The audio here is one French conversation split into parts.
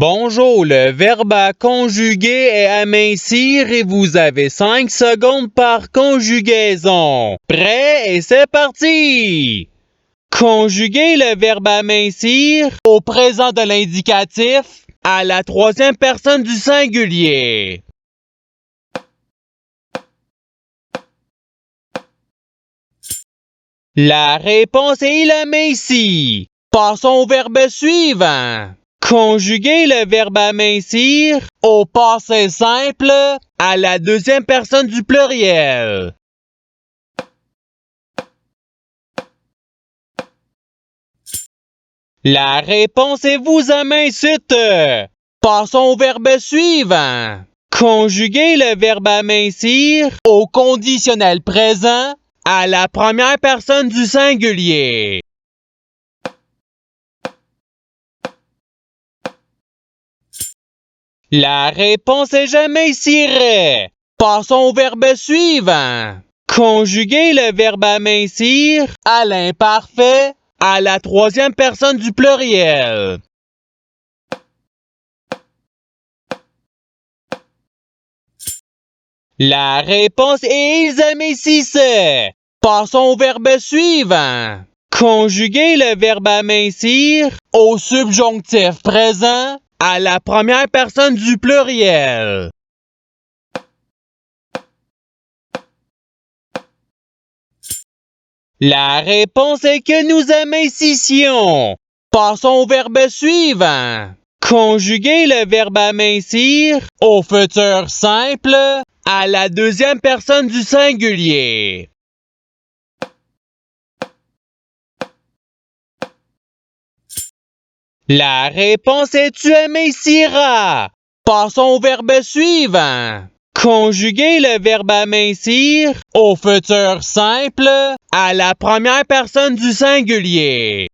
Bonjour, le verbe à conjuguer est amincir et vous avez 5 secondes par conjugaison. Prêt et c'est parti! Conjuguez le verbe amincir au présent de l'indicatif à la troisième personne du singulier. La réponse est la main ici. Passons au verbe suivant. Conjuguez le verbe amincir au passé simple à la deuxième personne du pluriel. La réponse est vous amincite. Passons au verbe suivant. Conjuguez le verbe amincir au conditionnel présent à la première personne du singulier. La réponse est jamais cirée. Passons au verbe suivant. Conjuguez le verbe amincir à l'imparfait à la troisième personne du pluriel. La réponse est ils amincissaient. Passons au verbe suivant. Conjuguez le verbe amincir au subjonctif présent à la première personne du pluriel. La réponse est que nous amincissions. Passons au verbe suivant. Conjuguez le verbe amincir au futur simple à la deuxième personne du singulier. La réponse est tu aminciras. Passons au verbe suivant. Conjuguez le verbe amincir au futur simple à la première personne du singulier.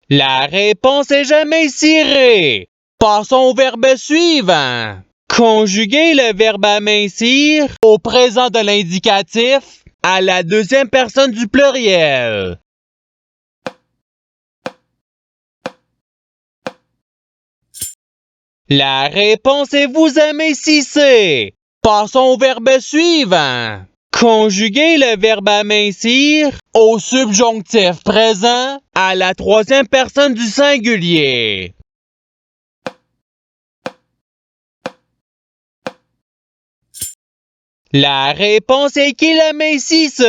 La réponse est jamais cirée. Passons au verbe suivant. Conjuguez le verbe amincir au présent de l'indicatif à la deuxième personne du pluriel. La réponse est vous amincissez. Passons au verbe suivant. Conjuguez le verbe amincir au subjonctif présent à la troisième personne du singulier. La réponse est qu'il amincisse.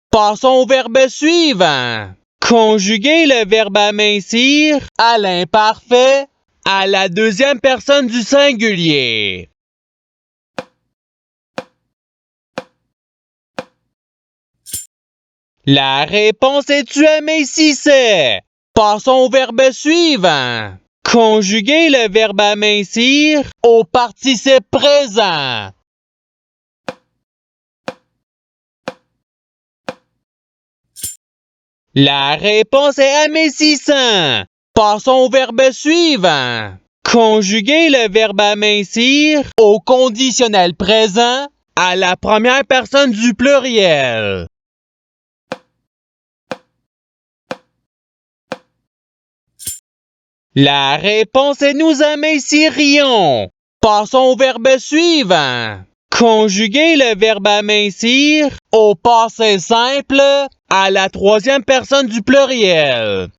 Passons au verbe suivant. Conjuguez le verbe amincir à l'imparfait à la deuxième personne du singulier. La réponse est tu amincissais. Passons au verbe suivant. Conjuguez le verbe amincir au participe présent. La réponse est amincissant. Passons au verbe suivant. Conjuguez le verbe amincir au conditionnel présent à la première personne du pluriel. La réponse est nous amincirions. Passons au verbe suivant. Conjuguez le verbe amincir au passé simple à la troisième personne du pluriel.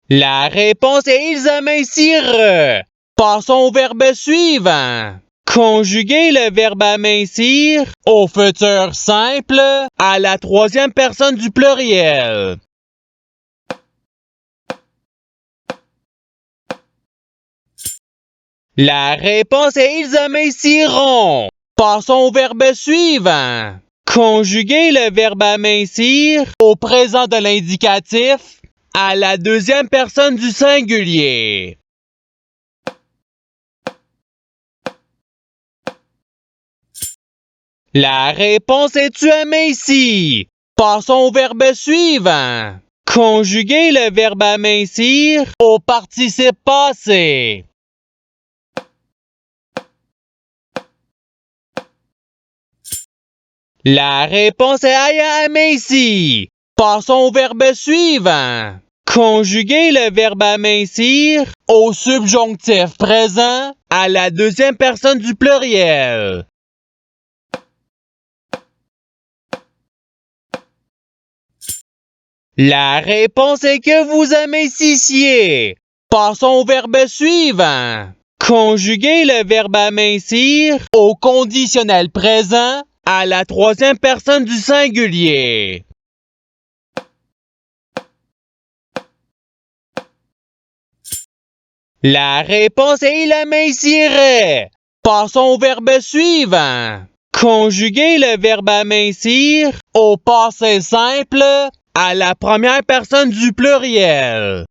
La réponse est ils amincirent. Passons au verbe suivant. Conjuguez le verbe amincir au futur simple à la troisième personne du pluriel. La réponse est ils aminciront. Passons au verbe suivant. Conjuguez le verbe amincir au présent de l'indicatif à la deuxième personne du singulier. La réponse est tu amincis. Passons au verbe suivant. Conjuguez le verbe amincir au participe passé. La réponse est I am aminci. Passons au verbe suivant. Conjuguer le verbe amincir au subjonctif présent à la deuxième personne du pluriel. La réponse est que vous amincissiez. Passons au verbe suivant. Conjuguer le verbe amincir au conditionnel présent à la troisième personne du singulier. La réponse est il amincirait. Passons au verbe suivant. Conjuguer le verbe amincir au passé simple à la première personne du pluriel.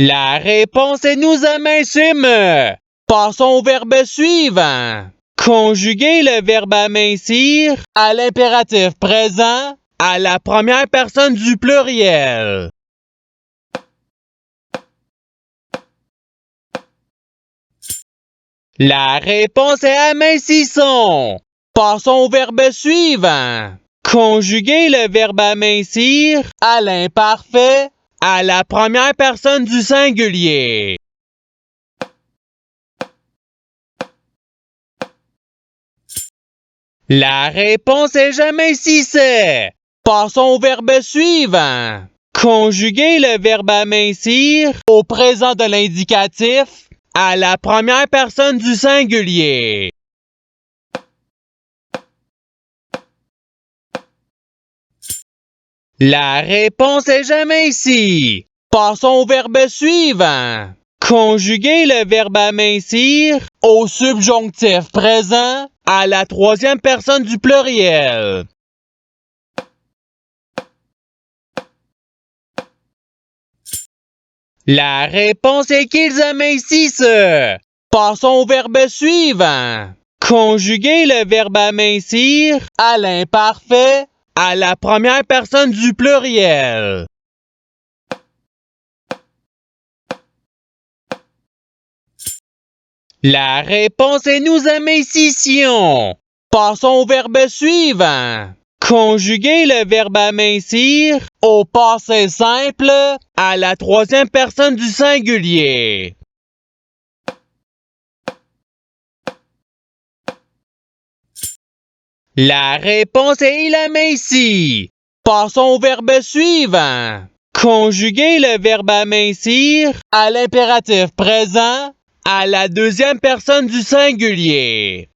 La réponse est nous amincîmes. Passons au verbe suivant. Conjuguer le verbe amincir à l'impératif présent à la première personne du pluriel. La réponse est amincissons. Passons au verbe suivant. Conjuguer le verbe amincir à l'imparfait à la première personne du singulier. La réponse est j'amincissais. Passons au verbe suivant. Conjuguer le verbe amincir au présent de l'indicatif à la première personne du singulier. La réponse est j'amincis. Passons au verbe suivant. Conjuguer le verbe amincir au subjonctif présent à la troisième personne du pluriel. La réponse est qu'ils amincissent. Passons au verbe suivant. Conjuguer le verbe amincir à l'imparfait à la première personne du pluriel. La réponse est nous amincissions. Passons au verbe suivant. Conjuguer le verbe amincir au passé simple à la troisième personne du singulier. La réponse est il aminci. Passons au verbe suivant. Conjuguer le verbe amincir à l'impératif présent à la deuxième personne du singulier.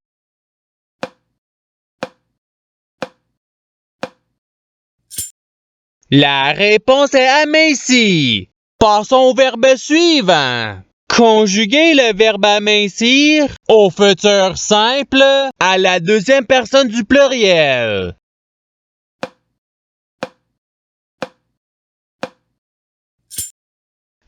La réponse est aminci. Passons au verbe suivant. Conjuguer le verbe amincir au futur simple à la deuxième personne du pluriel.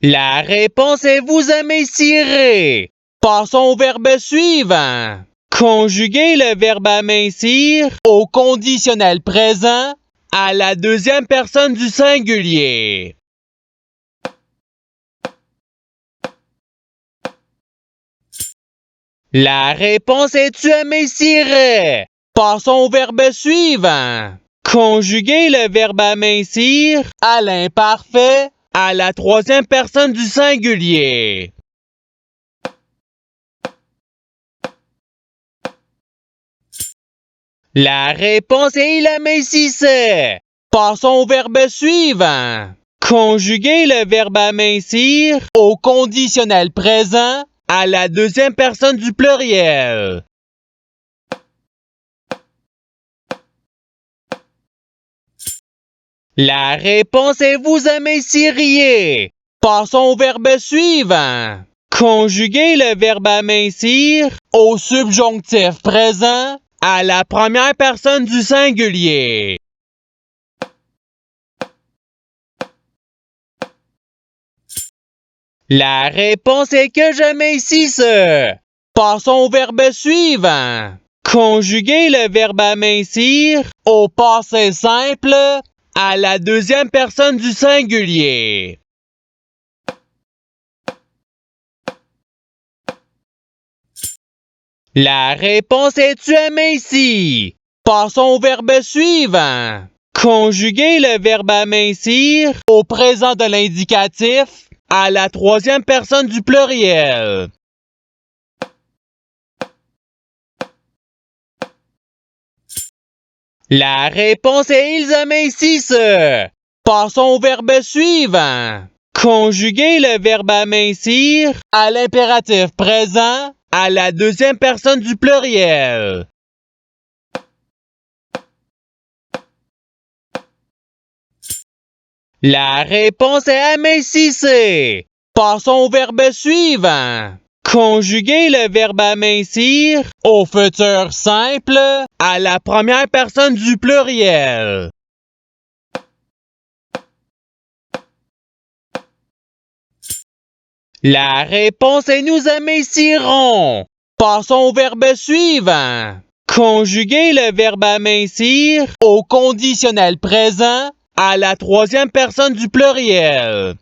La réponse est vous amincirez. Passons au verbe suivant. Conjuguer le verbe amincir au conditionnel présent à la deuxième personne du singulier. La réponse est tu amincirais. Passons au verbe suivant. Conjuguer le verbe amincir à l'imparfait à la troisième personne du singulier. La réponse est il amincissait. Passons au verbe suivant. Conjuguer le verbe amincir au conditionnel présent à la deuxième personne du pluriel. La réponse est vous aminciriez. Passons au verbe suivant. Conjuguer le verbe amincir au subjonctif présent à la première personne du singulier. La réponse est que j'amincisse. Passons au verbe suivant. Conjuguer le verbe amincir au passé simple à la deuxième personne du singulier. La réponse est tu amincis. Passons au verbe suivant. Conjuguer le verbe amincir au présent de l'indicatif à la troisième personne du pluriel. La réponse est ils amincissent. Passons au verbe suivant. Conjuguer le verbe amincir à l'impératif présent à la deuxième personne du pluriel. La réponse est amincissez. Passons au verbe suivant. Conjuguer le verbe amincir au futur simple à la première personne du pluriel. La réponse est nous amincirons. Passons au verbe suivant. Conjuguer le verbe amincir au conditionnel présent à la troisième personne du pluriel.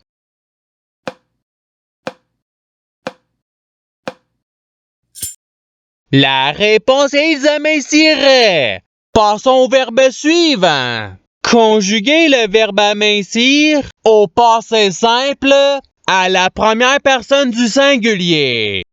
La réponse est ils aminciraient. Passons au verbe suivant. Conjuguer le verbe amincir au passé simple à la première personne du singulier.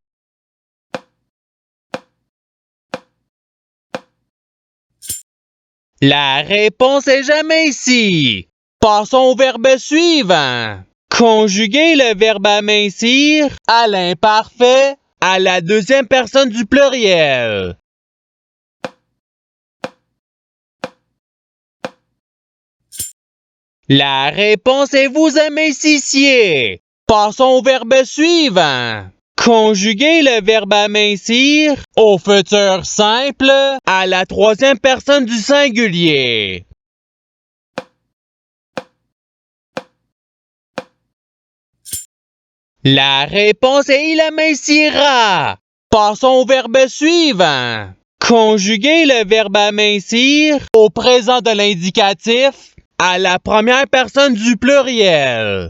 La réponse est jamais ici. Passons au verbe suivant. Conjuguer le verbe amincir à l'imparfait à la deuxième personne du pluriel. La réponse est vous amincissiez. Passons au verbe suivant. Conjuguer le verbe amincir au futur simple à la troisième personne du singulier. La réponse est il amincira. Passons au verbe suivant. Conjuguer le verbe amincir au présent de l'indicatif à la première personne du pluriel.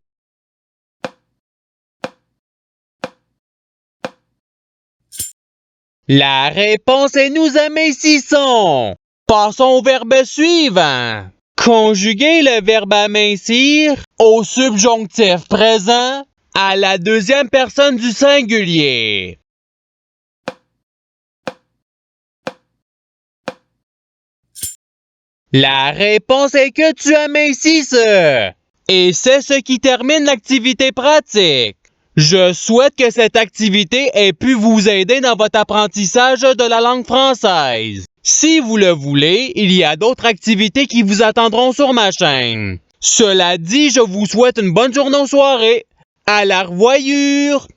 La réponse est nous amincissons. Passons au verbe suivant. Conjuguer le verbe amincir au subjonctif présent à la deuxième personne du singulier. La réponse est que tu amincisses. Et c'est ce qui termine l'activité pratique. Je souhaite que cette activité ait pu vous aider dans votre apprentissage de la langue française. Si vous le voulez, il y a d'autres activités qui vous attendront sur ma chaîne. Cela dit, je vous souhaite une bonne journée ou soirée. À la revoyure!